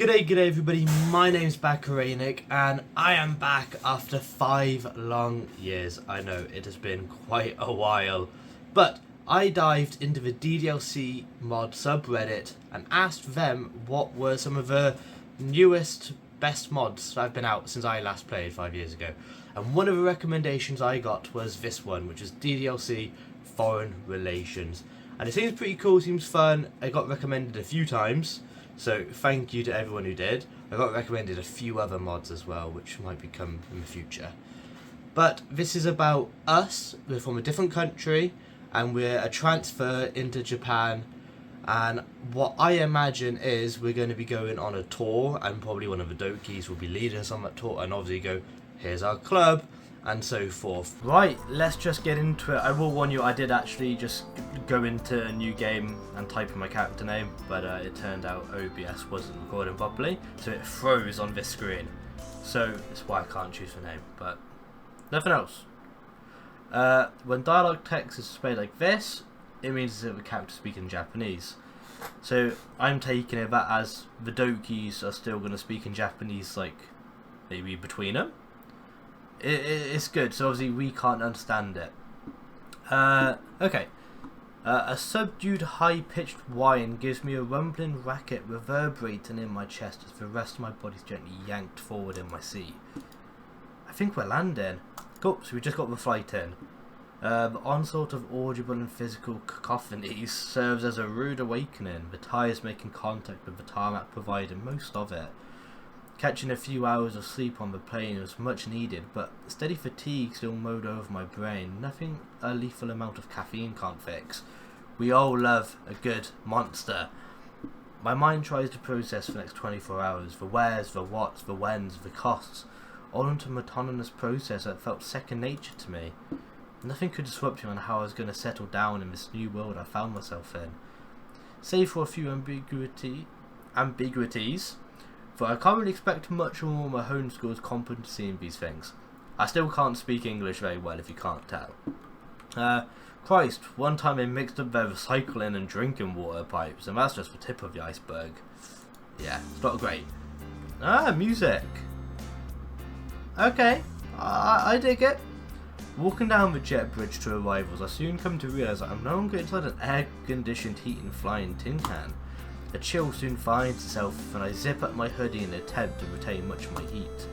G'day everybody, my name's Bakarainic and I am back after 5 long years. I know, it has been quite a while, but I dived into the DDLC mod subreddit and asked them what were some of the newest, best mods that have been out since I last played 5 years ago. And one of the recommendations I got was this one, which is DDLC Foreign Relations. And it seems pretty cool, seems fun. I got recommended a few times. So thank you to everyone who did. I got recommended a few other mods as well, which might become in the future. But this is about us. We're from a different country, and we're a transfer into Japan. And what I imagine is we're going to be going on a tour, and probably one of the Dokis will be leading us on that tour, and obviously go, here's our club, and so forth. Right, let's just get into it. I will warn you, I did actually just go into a new game and type in my character name, but it turned out OBS wasn't recording properly, so it froze on this screen. So that's why I can't choose the name, but nothing else. When dialogue text is displayed like this, it means that the character speaking Japanese. So I'm taking it that as the Dokis are still going to speak in Japanese, like maybe between them. It's good, so obviously we can't understand it. Okay. A subdued high-pitched whine gives me a rumbling racket reverberating in my chest as the rest of my body's gently yanked forward in my seat. I think we're landing. Cool, so we just got the flight in. The onslaught of audible and physical cacophonies serves as a rude awakening, the tyres making contact with the tarmac providing most of it. Catching a few hours of sleep on the plane was much needed, but steady fatigue still mowed over my brain. Nothing a lethal amount of caffeine can't fix. We all love a good monster. My mind tries to process the next 24 hours, the wheres, the whats, the whens, the costs, all into an autonomous process that felt second nature to me. Nothing could disrupt me on how I was going to settle down in this new world I found myself in. Save for a few ambiguities, for I can't really expect much more my homeschool's competency in these things. I still can't speak English very well if you can't tell. Christ, one time they mixed up their recycling and drinking water pipes, and that's just the tip of the iceberg. Yeah, it's not great. Music. Okay, I dig it. Walking down the jet bridge to arrivals, I soon come to realise that I'm no longer inside an air-conditioned heating flying tin can. A chill soon finds itself, and I zip up my hoodie in an attempt to retain much of my heat.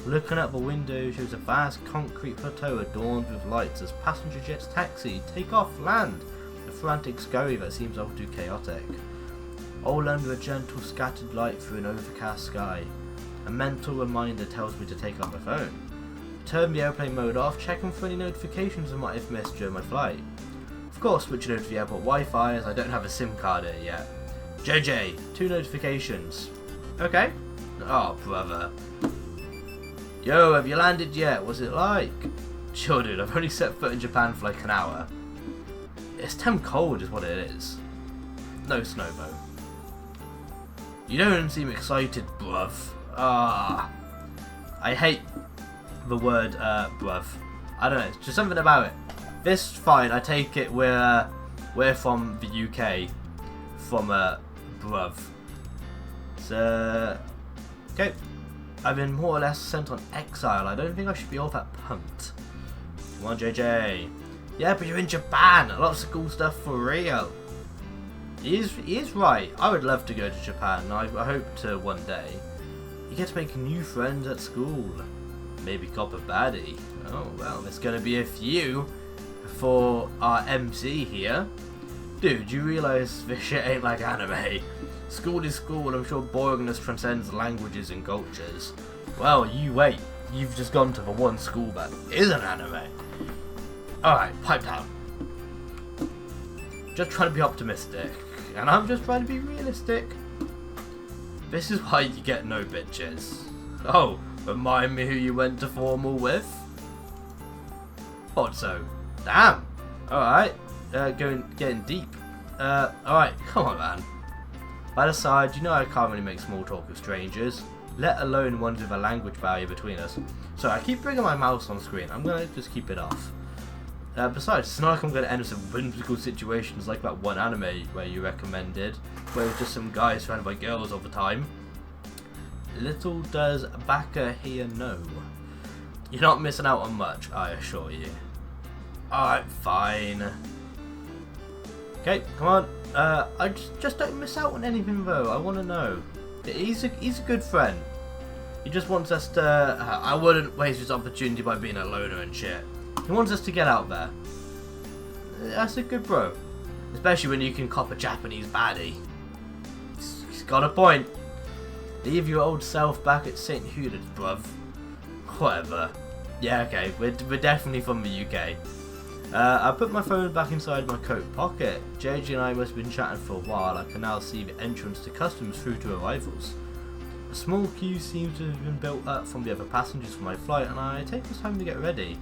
Looking out the window shows a vast concrete plateau adorned with lights as passenger jets taxi, take off, land, a frantic scurry that seems all too chaotic. All under a gentle scattered light through an overcast sky. A mental reminder tells me to take out my phone. Turn the airplane mode off, checking for any notifications I might have missed during my flight. Of course, switching over to the airport Wi-Fi as I don't have a SIM card here yet. JJ, 2 notifications. Okay. Oh, brother. Yo, have you landed yet? What's it like? Sure, dude, I've only set foot in Japan for like an hour. It's damn cold is what it is. No snow though. You don't seem excited, bruv. I hate the word, bruv. I don't know, it's just something about it. This fine, I take it we're from the UK. From, bruv. So, okay. I've been more or less sent on exile. I don't think I should be all that pumped. Come on, JJ. Yeah, but you're in Japan. Lots of cool stuff for real. He is right. I would love to go to Japan. I hope to one day. You get to make new friends at school. Maybe cop a baddie. Oh, well, there's going to be a few for our MC here. Dude, you realise this shit ain't like anime. School is school, and I'm sure boringness transcends languages and cultures. Well, you wait. You've just gone to the one school that is an anime. Alright, pipe down. Just trying to be optimistic. And I'm just trying to be realistic. This is why you get no bitches. Oh, remind me who you went to formal with? Thought so. Damn. Alright. Getting deep. Alright, come on, man. By the side, you know I can't really make small talk with strangers, let alone ones with a language barrier between us. So I keep bringing my mouse on screen. I'm gonna just keep it off. Besides, it's not like I'm gonna end up in some whimsical situations like that one anime where you recommended, where it was just some guys surrounded by girls all the time. Little does Baka here know. You're not missing out on much, I assure you. Alright, fine. Okay, come on. I just don't miss out on anything though. I want to know. He's a good friend. He just wants us to... I wouldn't waste his opportunity by being a loner and shit. He wants us to get out there. That's a good bro. Especially when you can cop a Japanese baddie. He's got a point. Leave your old self back at St. Hewlett's, bruv. Whatever. Yeah, okay. We're definitely from the UK. I put my phone back inside my coat pocket. JJ and I must have been chatting for a while. I can now see the entrance to customs through to arrivals. A small queue seems to have been built up from the other passengers for my flight, and I take this time to get ready.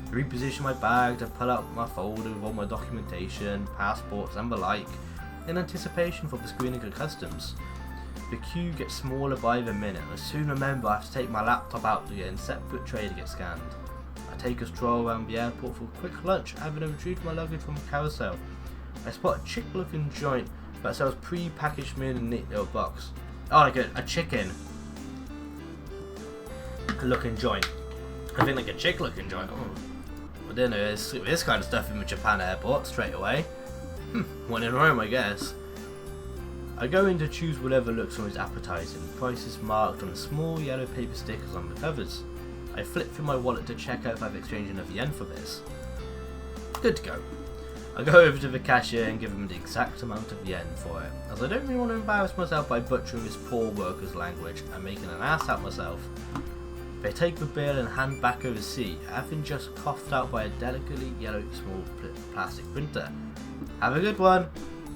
I reposition my bag to pull out my folder with all my documentation, passports and the like, in anticipation for the screening of customs. The queue gets smaller by the minute, and I soon remember I have to take my laptop out to get in separate tray to get scanned. I take a stroll around the airport for a quick lunch, having retrieved my luggage from a carousel. I spot a chick-looking joint that sells pre-packaged meal in a neat little box. Oh, like a chicken-looking joint. I think like a chick-looking joint. Oh. I didn't know there's this kind of stuff in the Japan airport straight away. One in Rome, I guess. I go in to choose whatever looks most appetizing. Prices marked on small yellow paper stickers on the covers. I flip through my wallet to check out if I've exchanged enough yen for this. Good to go. I go over to the cashier and give him the exact amount of yen for it, as I don't really want to embarrass myself by butchering this poor worker's language and making an ass out myself. They take the bill and hand back over the receipt, having just coughed out by a delicately yellow small plastic printer. Have a good one.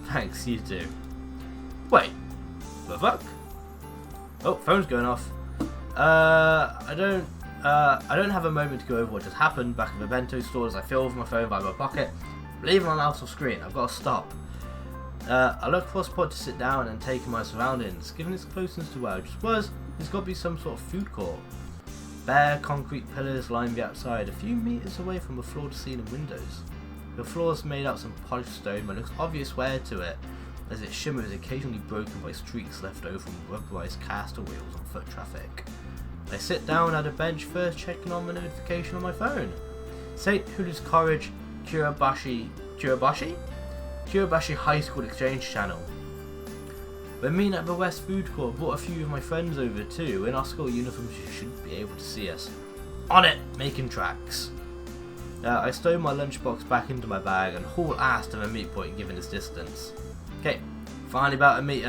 Thanks, you too. Wait, the fuck? Oh, phone's going off. I don't have a moment to go over what just happened back at the bento store as I fill with my phone by my pocket. Leaving my mouse off screen, I've got to stop. I look for a spot to sit down and take in my surroundings. Given its closeness to where I just was, there's got to be some sort of food court. Bare concrete pillars line the outside, a few meters away from the floor-to-ceiling windows. The floor is made out of some polished stone, but looks obvious wear to it, as its shimmer is occasionally broken by streaks left over from rubberized caster wheels on foot traffic. I sit down at a bench, first checking on the notification on my phone. St. Hewlett's College Kurabashi High School Exchange Channel. We're meeting at the West Food Court. Brought a few of my friends over too. In our school uniforms, you should be able to see us. On it, making tracks. I stow my lunchbox back into my bag and haul ass to the meet point given its distance. Okay, finally about to meet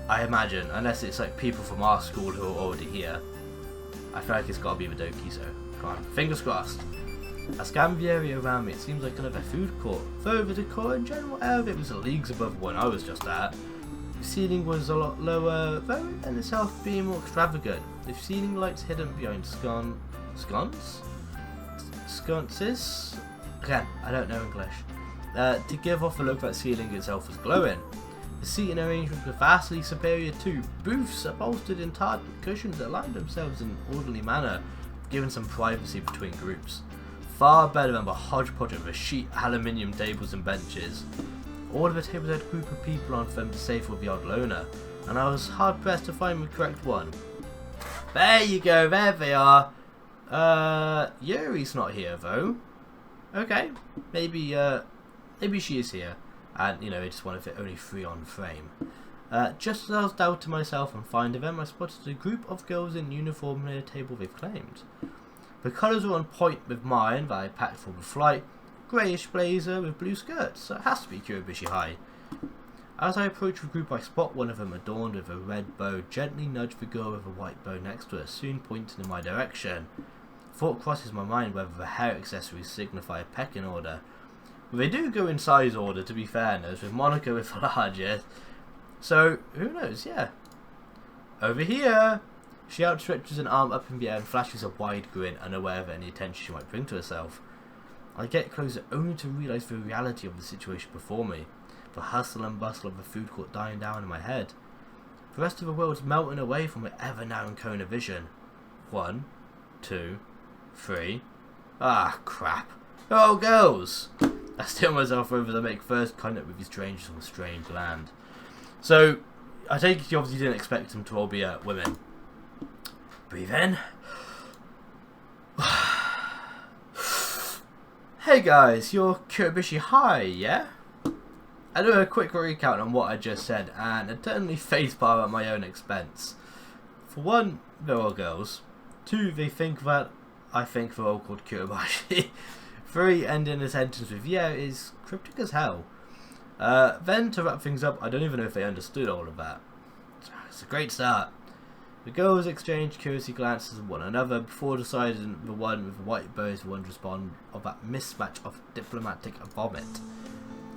I imagine, unless it's like people from our school who are already here. I feel like it's got to be the Doki, so come on, fingers crossed. I scan the area around me. It seems like another food court, though the decor and general air of it was leagues above the one I was just at. The ceiling was a lot lower, though in itself being more extravagant, with ceiling lights hidden behind sconces? Again, I don't know English. To give off a look that ceiling itself was glowing. The seating arrangements were vastly superior too. Booths upholstered in tartan cushions that aligned themselves in an orderly manner, giving some privacy between groups. Far better than the hodgepodge of the sheet aluminium tables and benches. All of the tables had a group of people on them to save for the odd loner, and I was hard pressed to find the correct one. There you go, there they are. Yuri's not here though. Okay, maybe she is here, and you know, it's one of the only 3 on frame. Just as I was doubting myself and finding them, I spotted a group of girls in uniform near a table they've claimed. The colours were on point with mine that I packed for the flight. Greyish blazer with blue skirts, so it has to be Kurabashi High. As I approach the group, I spot one of them adorned with a red bow, gently nudge the girl with a white bow next to her, soon pointing in my direction. Thought crosses my mind whether the hair accessories signify a pecking order. Well, they do go in size order, to be fairness, with Monica with the largest. So, who knows, yeah. Over here! She outstretches an arm up in the air and flashes a wide grin, unaware of any attention she might bring to herself. I get closer only to realise the reality of the situation before me, the hustle and bustle of the food court dying down in my head. The rest of the world's melting away from my ever-narrowing cone of vision. 1, 2, 3. Ah, crap. Oh, girls! I steal myself over to make first contact with these strangers from a strange land. So, I take it you obviously didn't expect them to all be women. Breathe in. Hey guys, you're Kurabishi High, yeah? I do a quick recount on what I just said and eternally facepalm at my own expense. For one, they're all girls. Two, they think that I think they're all called Kurabashi. Three, ending a sentence with yeah is cryptic as hell. Then to wrap things up, I don't even know if they understood all of that. It's a great start. The girls exchanged curious glances at one another before deciding the one with the white bow is the one to respond of that mismatch of diplomatic vomit.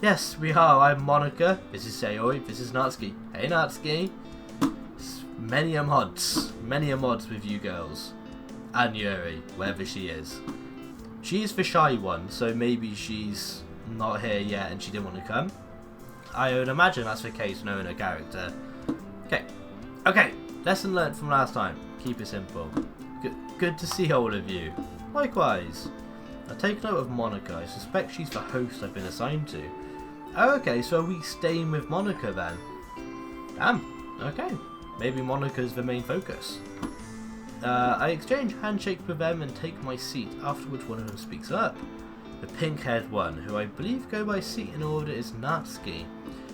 Yes, we are. I'm Monica. This is Sayori. This is Natsuki. Hey Natsuki. Many a mods with you girls. And Yuri, wherever she is. She's the shy one, so maybe she's not here yet and she didn't want to come. I would imagine that's the case knowing her character. Okay. Lesson learnt from last time. Keep it simple. Good to see all of you. Likewise. I take note of Monica. I suspect she's the host I've been assigned to. Oh, okay, so are we staying with Monica then? Damn. Okay. Maybe Monica's the main focus. I exchange handshakes with them and take my seat, after which one of them speaks up. The pink-haired one, who I believe go by seat in order, is Natsuki.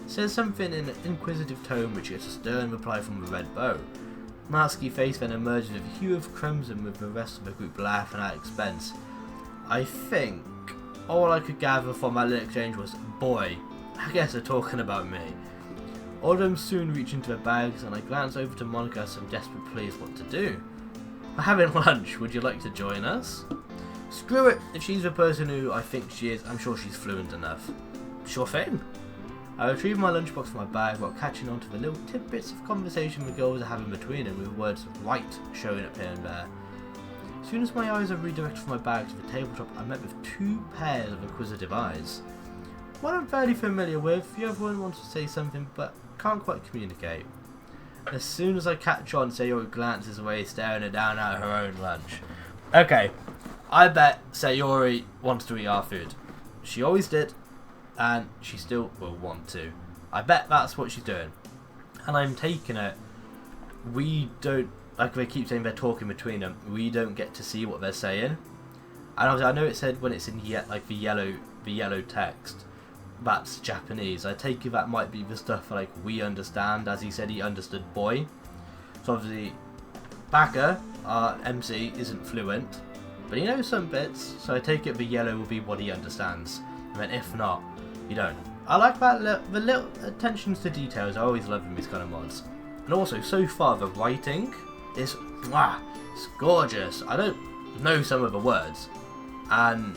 Says something in an inquisitive tone which gets a stern reply from the red bow. Natsuki's face then emerges with a hue of crimson with the rest of the group laughing at expense. I think all I could gather from that little exchange was, boy, I guess they're talking about me. All of them soon reach into their bags and I glance over to Monica as some desperate plea is what to do. We're having lunch, would you like to join us? Screw it, if she's the person who I think she is, I'm sure she's fluent enough. Sure thing. I retrieve my lunchbox from my bag while catching on to the little tidbits of conversation the girls are having between them, with words right showing up here and there. As soon as my eyes are redirected from my bag to the tabletop, I'm met with two pairs of inquisitive eyes. One I'm fairly familiar with, the other one wants to say something but can't quite communicate. As soon as I catch on, Sayori glances away, staring down at her own lunch. Okay, I bet Sayori wants to eat our food. She always did. And she still will want to. I bet that's what she's doing. And I'm taking it. We don't, like they keep saying they're talking between them, we don't get to see what they're saying. And obviously I know it said when it's in like the yellow text, that's Japanese. I take it that might be the stuff like we understand, as he said he understood boy. So obviously Baka, our MC, isn't fluent, but he knows some bits, so I take it the yellow will be what he understands. And then if not, you don't. I like that the little attentions to details. I always love in these kind of mods. And also, so far the writing is it's gorgeous. I don't know some of the words, and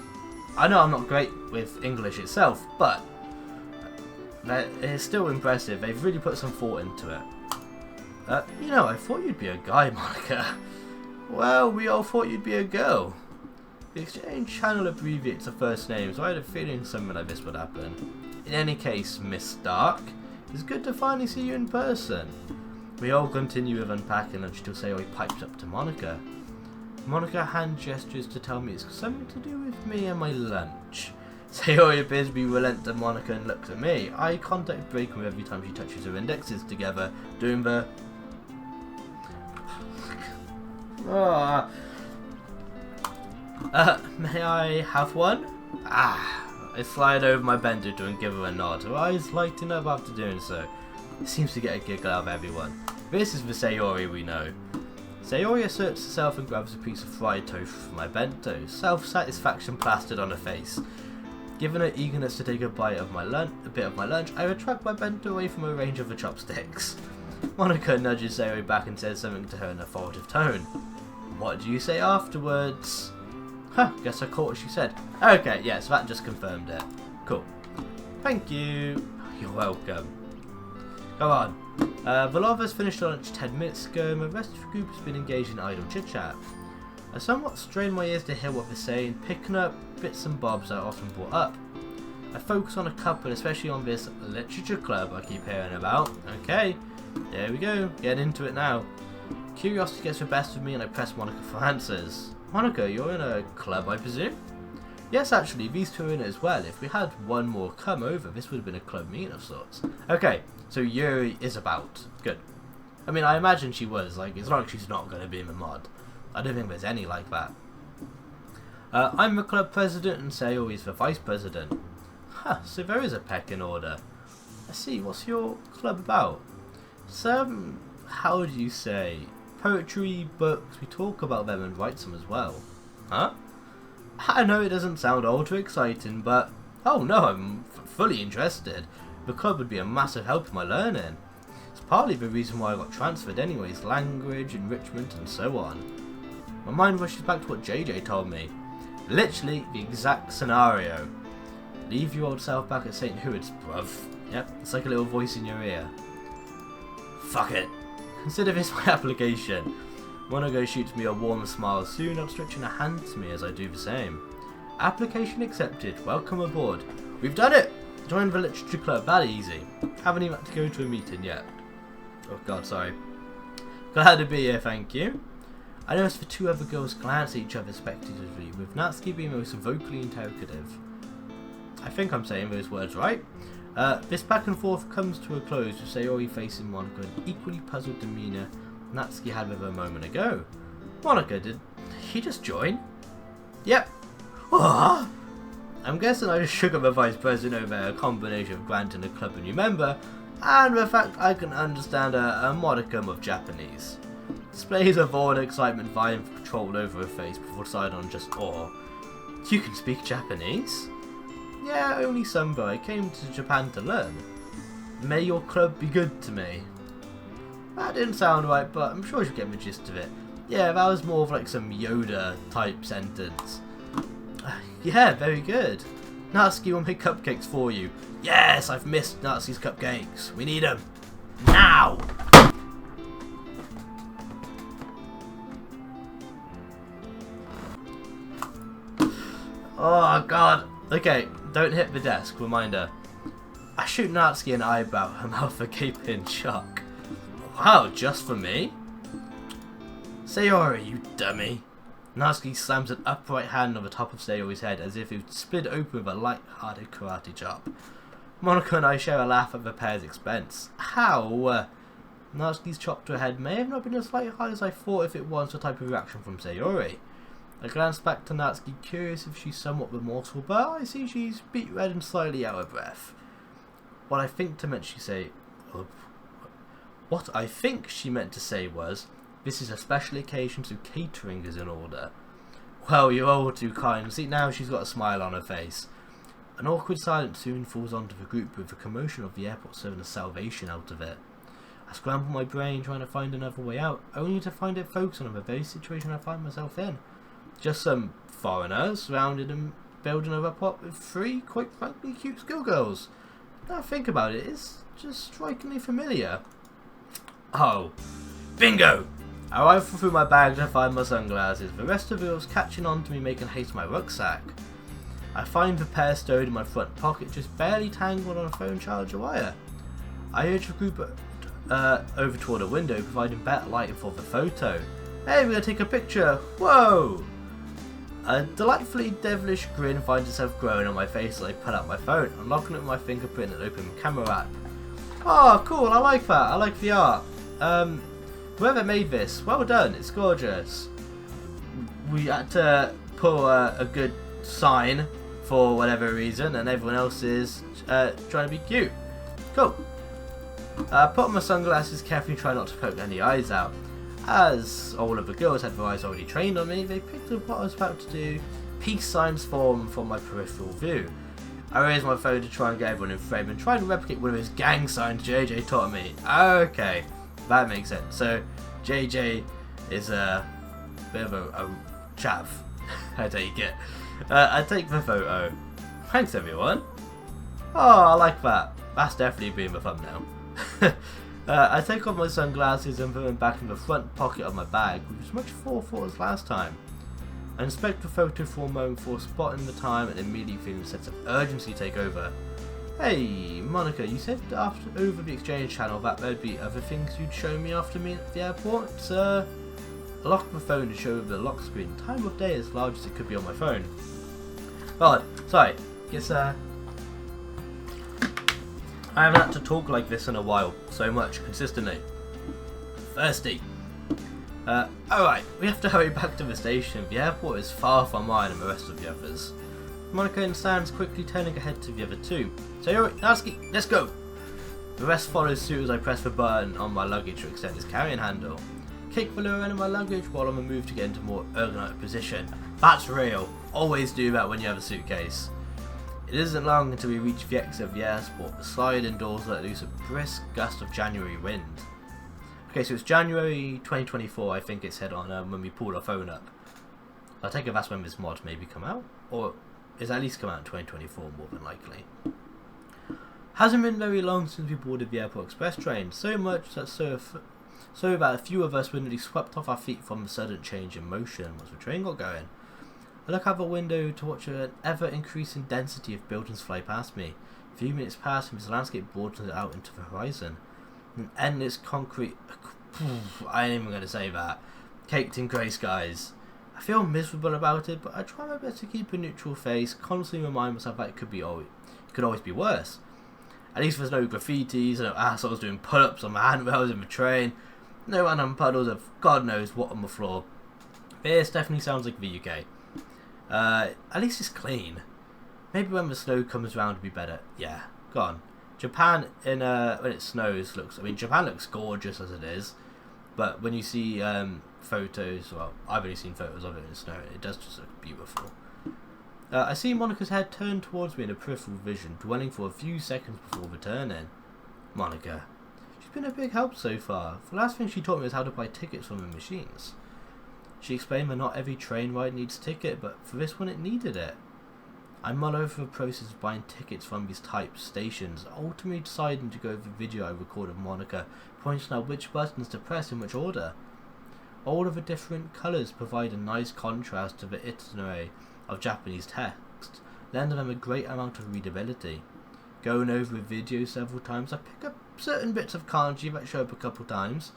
I know I'm not great with English itself, but it's still impressive. They've really put some thought into it. You know, I thought you'd be a guy, Monica. Well, we all thought you'd be a girl. The exchange channel abbreviates the first name, so I had a feeling something like this would happen. In any case, Miss Stark, it's good to finally see you in person. We all continue with unpacking until Sayori pipes up to Monica. Monica hand gestures to tell me it's something to do with me and my lunch. Sayori appears to be relentless to Monica and looks at me. Eye contact breaking with every time she touches her indexes together, doing the... may I have one? I slide over my bento to and give her a nod. Her eyes lighting up after doing so. It seems to get a giggle out of everyone. This is the Sayori we know. Sayori asserts herself and grabs a piece of fried tofu from my bento, self-satisfaction plastered on her face. Given her eagerness to take a bite of a bit of my lunch, I retract my bento away from a range of the chopsticks. Monica nudges Sayori back and says something to her in a authoritative tone. What do you say afterwards? Guess I caught what she said. Okay, yeah, so that just confirmed it. Cool. Thank you. You're welcome. Come on. The lot of us finished lunch 10 minutes ago, and the rest of the group has been engaged in idle chit-chat. I somewhat strain my ears to hear what they're saying, picking up bits and bobs that are often brought up. I focus on a couple, especially on this literature club I keep hearing about. Okay, there we go, get into it now. Curiosity gets the best of me and I press Monica for answers. Monica, you're in a club, I presume? Yes, actually, these two are in it as well. If we had one more come over, this would have been a club meeting of sorts. Okay, so Yuri is about. Good. I mean, I imagine she was. Like, it's not like she's not going to be in the mod. I don't think there's any like that. I'm the club president and Sayori's the vice president. Huh, so there is a pecking order. I see, what's your club about? Some, how do you say, poetry, books, we talk about them and write some as well. Huh? I know it doesn't sound all too exciting, but oh no, I'm fully interested. The club would be a massive help in my learning. It's partly the reason why I got transferred anyways, language, enrichment and so on. My mind rushes back to what JJ told me. Literally the exact scenario. Leave your old self back at St. Hood's, bruv. Yep, it's like a little voice in your ear. Fuck it. Consider this my application. Monaco shoots me a warm smile soon, stretching a hand to me as I do the same. Application accepted. Welcome aboard. We've done it! Join the literature club. That easy. Haven't even had to go to a meeting yet. Oh god, sorry. Glad to be here, thank you. I noticed the two other girls glance at each other speculatively, with Natsuki being most vocally interrogative. I think I'm saying those words right. This back and forth comes to a close with Sayori facing Monaco an equally puzzled demeanour Natsuki had with her a moment ago. Monaco, did he just join? Yep. What? I'm guessing I just shook up the vice president over a combination of granting a club a new member and the fact I can understand a modicum of Japanese. Displays of awe and excitement vying for control over her face before deciding on just awe. You can speak Japanese? Yeah, only some, but I came to Japan to learn. May your club be good to me. That didn't sound right, but I'm sure you'll get the gist of it. Yeah, that was more of like some Yoda type sentence. Yeah, very good. Natsuki will make cupcakes for you. Yes, I've missed Natsuki's cupcakes. We need them. Now! Oh god. Okay, don't hit the desk, reminder. I shoot Natsuki an eyebrow, her mouth agape in shock. Wow, just for me? Sayori, you dummy. Natsuki slams an upright hand on the top of Sayori's head as if it would split open with a light-hearted karate chop. Monaco and I share a laugh at the pair's expense. How? Natsuki's chop to her head may have not been as light-hearted as I thought if it was the type of reaction from Sayori. I glanced back to Natsuki, curious if she's somewhat remorseful, but I see she's beet red and slightly out of breath. What I think she meant to say was, this is a special occasion, so catering is in order. Well, you're all too kind. See, now she's got a smile on her face. An awkward silence soon falls onto the group, with the commotion of the airport serving a salvation out of it. I scramble my brain trying to find another way out, only to find it focusing on the very situation I find myself in. Just some foreigners surrounded and building a rapport with three, quite frankly, cute schoolgirls. Now I think about it, it's just strikingly familiar. Oh, bingo! I rifle through my bag to find my sunglasses, the rest of the girls catching on to me making haste to my rucksack. I find the pair stowed in my front pocket, just barely tangled on a phone charger wire. I urge the group over toward a window, providing better lighting for the photo. Hey, we're gonna take a picture! Whoa! A delightfully devilish grin finds itself growing on my face as I pull out my phone, unlocking it with my fingerprint and open the camera app. Oh, cool, I like that, I like the art. Whoever made this, well done, it's gorgeous. We had to pull a good sign for whatever reason, and everyone else is trying to be cute. Cool. I put on my sunglasses, carefully try not to poke any eyes out. As all of the girls had their eyes already trained on me, they picked up what I was about to do. Peace signs form from my peripheral view. I raised my phone to try and get everyone in frame and tried to replicate one of his gang signs JJ taught me. Okay, that makes sense. So JJ is a bit of a chav. I take it. I take the photo. Thanks everyone. Oh, I like that. That's definitely been the thumbnail. I take off my sunglasses and put them back in the front pocket of my bag, which was much forethought as last time. I inspect the photo for a moment before spotting the time and immediately feeling a sense of urgency take over. Hey, Monica, you said after over the exchange channel that there'd be other things you'd show me after me at the airport? I locked my phone to show the lock screen. Time of day as large as it could be on my phone. God, sorry. It's I haven't had to talk like this in a while, so much, consistently. Thirsty. Alright, we have to hurry back to the station. The airport is far from mine and the rest of the others. Monica and Sans quickly turning ahead to the other two. So you're Natsuki, let's go! The rest follows suit as I press the button on my luggage to extend its carrying handle. Kick the lower end of my luggage while on the move to get into a more ergonomic position. That's real. Always do that when you have a suitcase. It isn't long until we reach the exit of the airport. The sliding doors let loose a brisk gust of January wind. Okay, so it's January 2024, I think it said on when we pulled our phone up. I take it that's when this mod maybe come out, or it's at least come out in 2024 more than likely. Hasn't been very long since we boarded the airport express train, so much that so that a few of us were nearly swept off our feet from the sudden change in motion once the train got going. I look out the window to watch an ever-increasing density of buildings fly past me. A few minutes pass and this landscape broadens out into the horizon. An endless concrete... I ain't even going to say that. Caked in grey skies. I feel miserable about it, but I try my best to keep a neutral face, constantly remind myself that it could always be worse. At least there's no graffitis, no assholes doing pull-ups on the handrails in the train, no random puddles of God knows what on the floor. This definitely sounds like the UK. At least it's clean. Maybe when the snow comes around it'll be better. Yeah, go on. Japan when it snows Japan looks gorgeous as it is, but when you see photos, well, I've only seen photos of it in snow, it does just look beautiful. I see Monica's head turn towards me in a peripheral vision, dwelling for a few seconds before returning. Monica. She's been a big help so far. The last thing she taught me was how to buy tickets from the machines. She explained that not every train ride needs a ticket, but for this one it needed it. I mull over the process of buying tickets from these type stations, ultimately deciding to go over the video I recorded of Monica, pointing out which buttons to press in which order. All of the different colours provide a nice contrast to the itinerary of Japanese text, lending them a great amount of readability. Going over the video several times, I pick up certain bits of kanji that show up a couple times.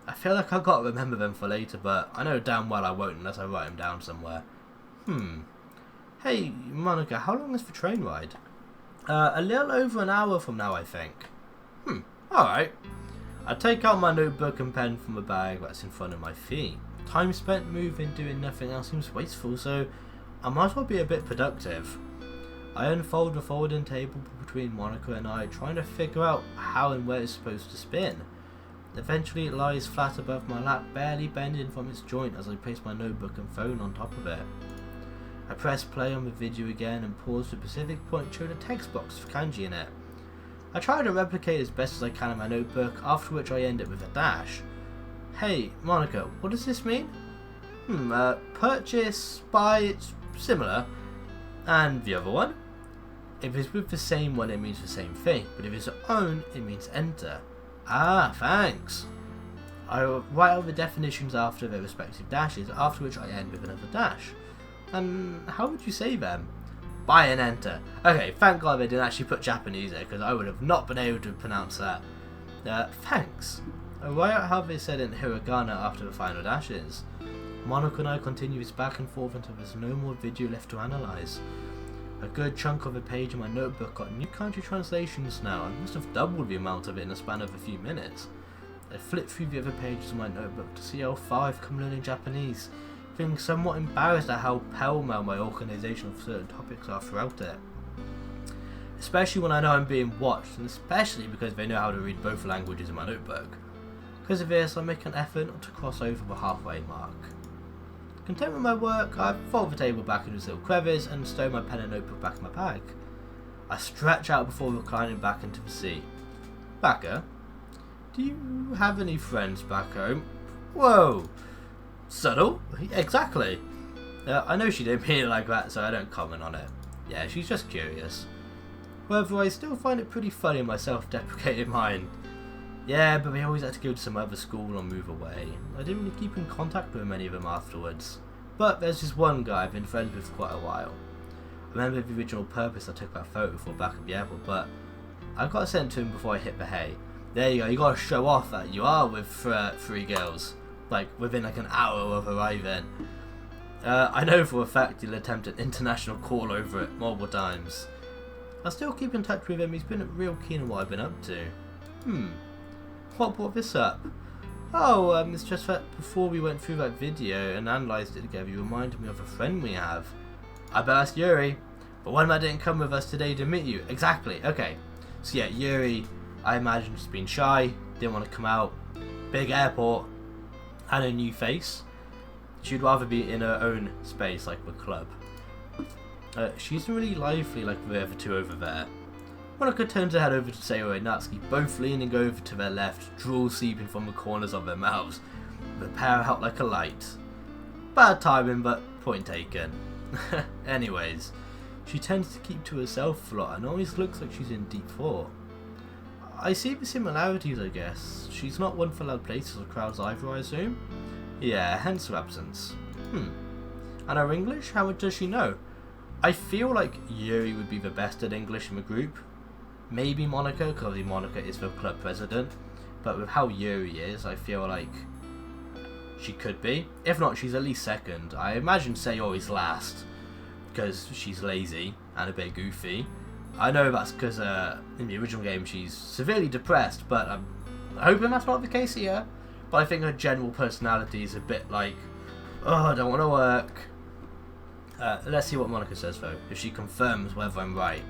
I feel like I've got to remember them for later, but I know damn well I won't unless I write them down somewhere. Hey, Monica, how long is the train ride? A little over an hour from now, I think. Alright. I take out my notebook and pen from the bag that's in front of my feet. Time spent moving, doing nothing else seems wasteful, so I might as well be a bit productive. I unfold the folding table between Monica and I, trying to figure out how and where it's supposed to spin. Eventually it lies flat above my lap, barely bending from its joint as I place my notebook and phone on top of it. I press play on the video again and pause for a specific point showing a text box with kanji in it. I try to replicate as best as I can in my notebook, after which I end it with a dash. Hey, Monica, what does this mean? Purchase, buy, it's similar. And the other one? If it's with the same one, it means the same thing, but if it's own, it means enter. Ah, thanks. I write out the definitions after their respective dashes, after which I end with another dash. And how would you say them? Buy and enter. Okay, thank God they didn't actually put Japanese there, because I would have not been able to pronounce that. Thanks. I write out how they said in hiragana after the final dashes. Monica and I continue this back and forth until there's no more video left to analyse. A good chunk of the page in my notebook got new country translations now. I must have doubled the amount of it in the span of a few minutes. I flip through the other pages of my notebook to see how far I've come learning Japanese, feeling somewhat embarrassed at how pell-mell my organisation of certain topics are throughout it. Especially when I know I'm being watched, and especially because they know how to read both languages in my notebook. Because of this, I make an effort not to cross over the halfway mark. Content with my work, I fold the table back into its little crevice and stow my pen and notebook back in my bag. I stretch out before reclining back into the seat. Baka, do you have any friends back home? Whoa! Subtle? Exactly. I know she didn't mean it like that, so I don't comment on it. Yeah, she's just curious. However, I still find it pretty funny in my self-deprecating mind. Yeah, but they always had to go to some other school or move away. I didn't really keep in contact with many of them afterwards. But there's this one guy I've been friends with for quite a while. I remember the original purpose I took that photo for back at the airport, but I got sent to him before I hit the hay. There you go, you gotta show off that you are with 3 girls. Like, within like an hour of arriving. I know for a fact he'll attempt an international call over it multiple times. I still keep in touch with him. He's been real keen on what I've been up to. What brought this up? Oh, it's just that before we went through that video and analysed it together, you reminded me of a friend we have. I bet that's Yuri. But one that didn't come with us today to meet you. Exactly, okay. So yeah, Yuri, I imagine she's been shy, didn't want to come out. Big airport, and a new face. She'd rather be in her own space, like the club. She's really lively like the other two over there. Monika turns her head over to Sayo and Natsuki, both leaning over to their left, drool seeping from the corners of their mouths. The pair out like a light. Bad timing, but point taken. Anyways, she tends to keep to herself a lot and always looks like she's in deep thought. I see the similarities, I guess. She's not one for loud places or crowds either, I assume? Yeah, hence her absence. And her English? How much does she know? I feel like Yuri would be the best at English in the group. Maybe Monika, because Monika is the club president. But with how Yuri is, I feel like she could be. If not, she's at least second. I imagine Sayo is last, because she's lazy and a bit goofy. I know that's because in the original game she's severely depressed, but I'm hoping that's not the case here. But I think her general personality is a bit like, oh, I don't want to work. Let's see what Monika says though, if she confirms whether I'm right.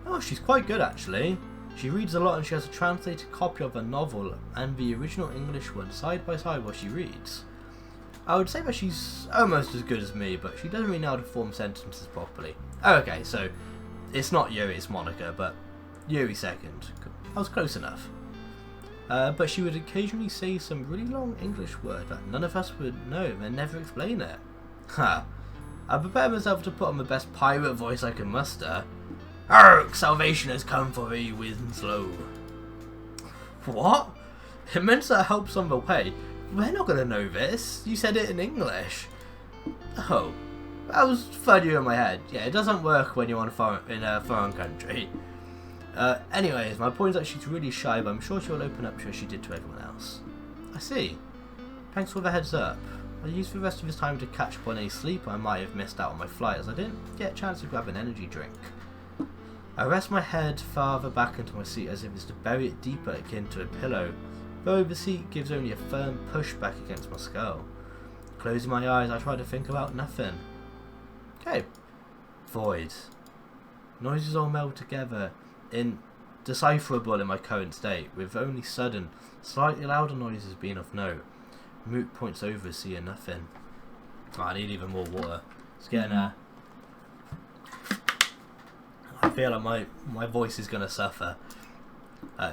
Oh, she's quite good actually. She reads a lot and she has a translated copy of a novel and the original English one side by side while she reads. I would say that she's almost as good as me, but she doesn't really know how to form sentences properly. Oh, okay, so it's not Yuri, it's Monika, but Yuri second. I was close enough. But she would occasionally say some really long English word that none of us would know and never explain it. Ha! I prepared myself to put on the best pirate voice I can muster. Arrgh! Salvation has come for thee, Winslow. What? It meant that help's on the way. We're not gonna know this. You said it in English. Oh, that was funny in my head. Yeah, it doesn't work when you're in a foreign country. Anyways, my point is that she's really shy, but I'm sure she'll open up as she did to everyone else. I see. Thanks for the heads up. I used the rest of this time to catch up on any sleep I might have missed out on my flight, as I didn't get a chance to grab an energy drink. I rest my head farther back into my seat as if it's to bury it deeper akin to a pillow, though the seat gives only a firm push back against my skull. Closing my eyes, I try to think about nothing. Okay. Void. Noises all meld together, indecipherable in my current state, with only sudden, slightly louder noises being of note. Moot points over, seeing nothing. Oh, I need even more water. It's getting I feel like my voice is going to suffer.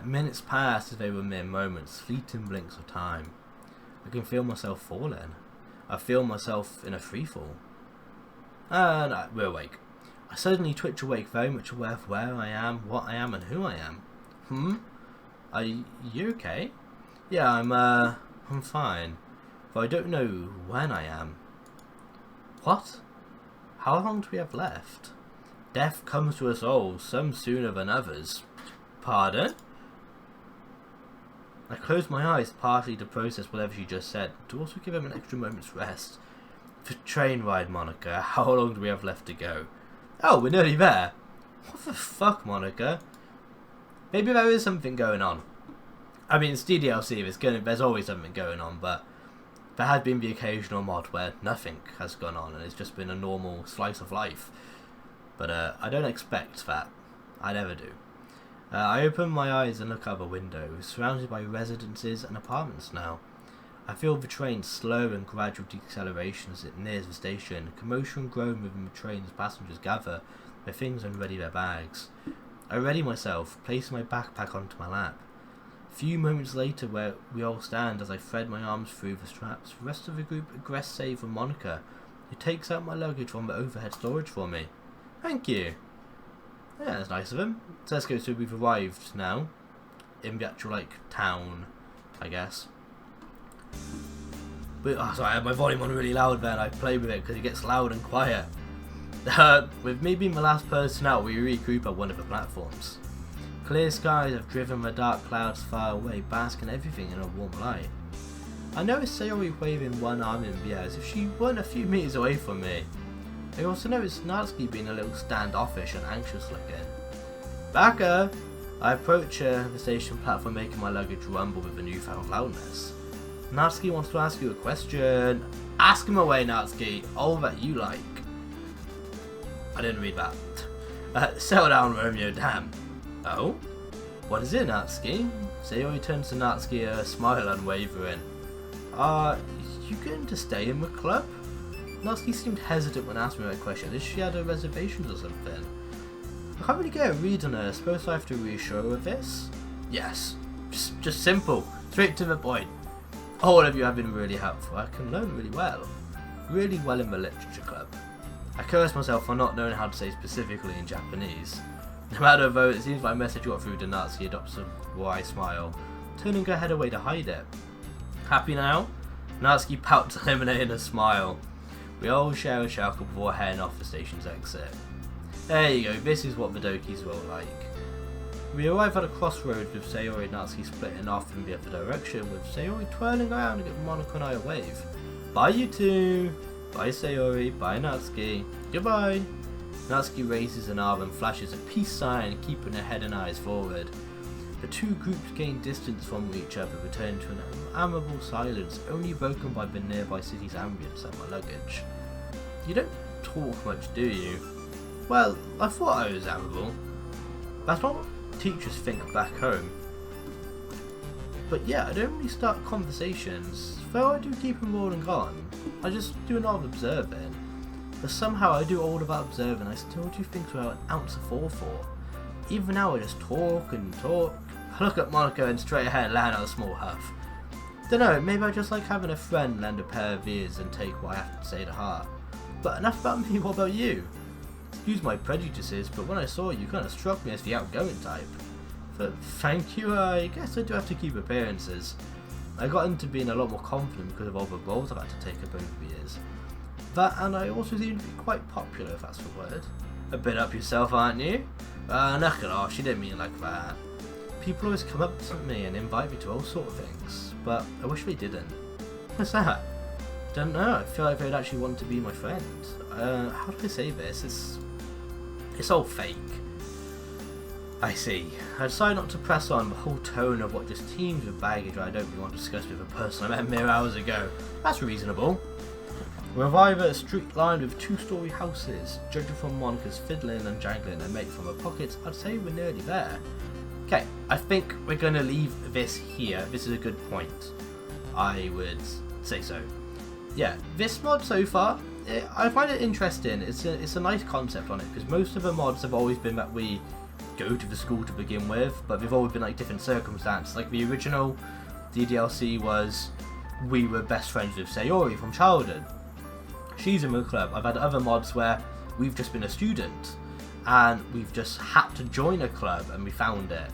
Minutes pass as they were mere moments, fleeting blinks of time. I can feel myself falling. I feel myself in a freefall. No, we're awake. I suddenly twitch awake, very much aware of where I am, what I am, and who I am. Are you okay? Yeah, I'm fine. But I don't know when I am. What? How long do we have left? Death comes to us all, some sooner than others. Pardon? I closed my eyes, partly to process whatever she just said, to also give him an extra moment's rest. The train ride, Monika. How long do we have left to go? Oh, we're nearly there. What the fuck, Monika? Maybe there is something going on. I mean, it's DDLC, there's always something going on, but there has been the occasional mod where nothing has gone on and it's just been a normal slice of life. But I don't expect that. I never do. I open my eyes and look out the window, surrounded by residences and apartments now. I feel the train's slow and gradual deceleration as it nears the station, commotion growing within the train as passengers gather their things and ready their bags. I ready myself, placing my backpack onto my lap. A few moments later, where we all stand as I thread my arms through the straps, the rest of the group aggress save for Monika, who takes out my luggage from the overhead storage for me. Thank you. Yeah, that's nice of him. So let's go, so we've arrived now in the actual, like, town, I guess. But, oh, sorry, I had my volume on really loud then. I played with it because it gets loud and quiet. With me being the last person out, we regroup at one of the platforms. Clear skies have driven the dark clouds far away, basking everything in a warm light. I noticed Sayori waving one arm in the air as if she weren't a few meters away from me. I also noticed Natsuki being a little standoffish and anxious looking. Baka! I approach the station platform, making my luggage rumble with a newfound loudness. Natsuki wants to ask you a question. Ask him away, Natsuki. All that you like. I didn't read that. Settle down, Romeo, damn. Oh? What is it, Natsuki? Sayori turns to Natsuki, a smile unwavering. You going to stay in the club? Natsuki seemed hesitant when asking me that question, as she had her reservations or something. I can't really get a read on her. I suppose I have to reassure her of this? Yes. Just simple. Straight to the point. All of you have been really helpful. I can learn really well. Really well in the literature club. I curse myself for not knowing how to say specifically in Japanese. No matter though, it seems my message got through to Natsuki adopts a wry smile, turning her head away to hide it. Happy now? Natsuki pouts, eliminating a smile. We all share a chuckle before heading off the station's exit. There you go, this is what the Dokis were like. We arrive at a crossroads with Sayori and Natsuki splitting off in the other direction, with Sayori twirling around to give Monaco and I a wave. Bye you two! Bye Sayori, bye Natsuki, goodbye! Natsuki raises an arm and flashes a peace sign, keeping her head and eyes forward. The two groups gain distance from each other, returning to an amicable silence, only broken by the nearby city's ambience and my luggage. You don't talk much, do you? Well, I thought I was amicable. That's not what teachers think back home. But yeah, I don't really start conversations, though I do keep them rolling on. I just do a lot of observing. But somehow I do all of that observing, I still do things without an ounce of forethought. Even now I just talk and talk. I look at Monaco and straight ahead land on a small huff. Dunno, maybe I just like having a friend lend a pair of ears and take what I have to say to heart. But enough about me, what about you? Excuse my prejudices, but when I saw you, kind of struck me as the outgoing type. But thank you, I guess I do have to keep appearances. I got into being a lot more confident because of all the roles I've had to take up over the years. That, and I also seem to be quite popular, if that's the word. A bit up yourself, aren't you? Knock it off, she didn't mean it like that. People always come up to me and invite me to all sort of things, but I wish they didn't. What's that? Don't know, I feel like they'd actually want to be my friend. How do I say this? It's all fake. I see. I decided not to press on the whole tone of what just teems with baggage I don't really want to discuss with a person I met mere hours ago. That's reasonable. We arrive at a street lined with two-storey houses. Judging from Monica's fiddling and jangling and make from her pockets, I'd say we're nearly there. Okay, I think we're going to leave this here. This is a good point. I would say so. Yeah, this mod so far, I find it interesting. It's a nice concept on it, because most of the mods have always been that we go to the school to begin with, but they've always been like different circumstances. Like the original DDLC was we were best friends with Sayori from childhood. She's in the club. I've had other mods where we've just been a student and we've just had to join a club and we found it.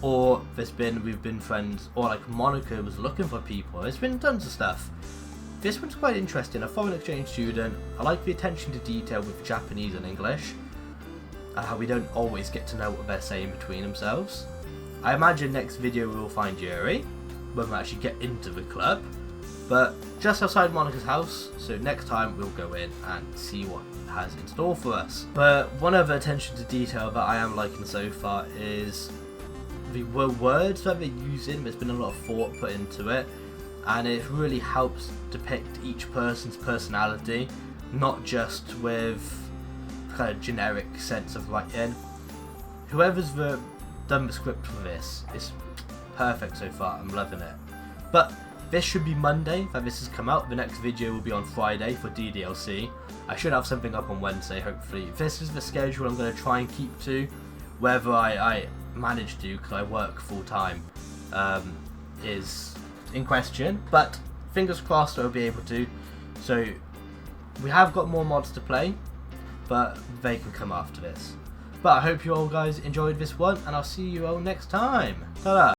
Or we've been friends, or like Monica was looking for people. There's been tons of stuff. This one's quite interesting. A foreign exchange student. I like the attention to detail with Japanese and English. How we don't always get to know what they're saying between themselves. I imagine next video we'll find Yuri when we actually get into the club. But just outside Monica's house, so next time we'll go in and see what it has in store for us. But one other attention to detail that I am liking so far is the words that they're using. There's been a lot of thought put into it, and it really helps depict each person's personality, not just with kind of generic sense of writing. Whoever's done the script for this is perfect so far. I'm loving it. But this should be Monday that this has come out. The next video will be on Friday for DDLC. I should have something up on Wednesday, hopefully. This is the schedule I'm going to try and keep to. Whether I manage to, because I work full time, is in question. But fingers crossed I'll be able to. So we have got more mods to play, but they can come after this. But I hope you all guys enjoyed this one, and I'll see you all next time. Ta-da!